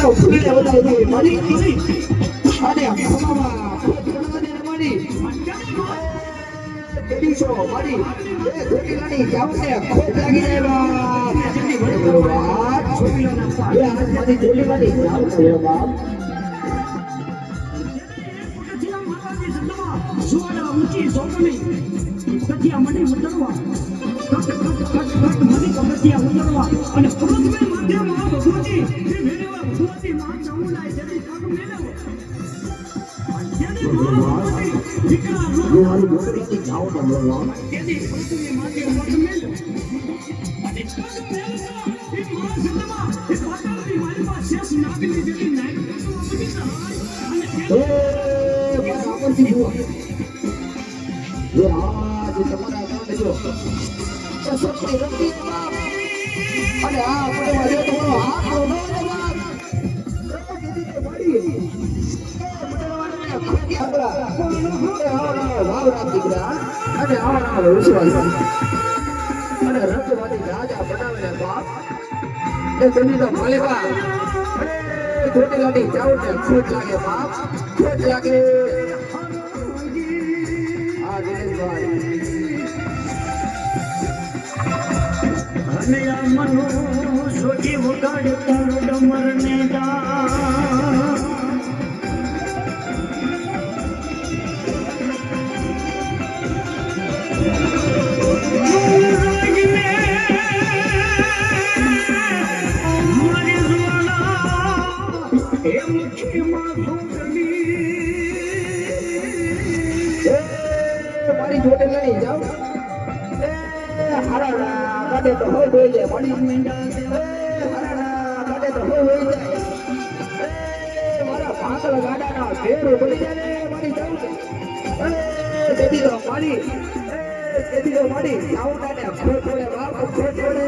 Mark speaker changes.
Speaker 1: ફૂલે વધારે મારી અને ખમામાં છોડવાને મારી તેડીસો મારી એ ધોતીલાની જાવને ખોટ લાગી જાય બાપ વાત છોડીલાના પાડ એ આજ મારી ધોતીલાની જાવ છે બાપ સુવાડા ઊંચી સોકણી કટિયા મડી ઉતરવા મડી કટિયા ઉતરવા અને પૃથ્વી મધ્યમાં ભગવતી એ મેળવા ભગવતી માં ચામુંડાઈ જેની પગ મેળવો જેની ભગવતી દીકરા નો હાલ ગોકરીની જાવ ન બોલવા જેની પૃથ્વી માટે પગ મેળવો અને પગ મેળવો એ માં જન્મા એ પાતાળની મારીમાં શેષ નાગની જેની નાગ અને આપણથી જુઓ જે આજ તમારા ગાંઠ જો સસરી રંગી બાપ અને આ આપણે વાજે તમારો હાથ રોનો ને બાપ રકો કીધી તો મળી મતલવાને ખોટી આપડા ભાવ રાખી ગયા અને આવા વિશ્વાસ અને રંગવાદી રાજા બનાવે બાપ એ તેની તો માલિકા ખોટી લાડી જાવ ને ખોટ લાગે બાપ ખોટ લાગે અને આ મનો સોજી વગાડતા ડમર ને મારી જોડે લઈ જાઓ હરાડા કાઢે તો હોય હોય જાય મળી હરાડા કાઢે તો હોય હોય જાય મારા ભાગલ ગાડાના ફેરો પડી જાય મારી જાઉં તેથી તો મારી જાઉં ને ખોટ છોડે બાપ ખોટ છોડે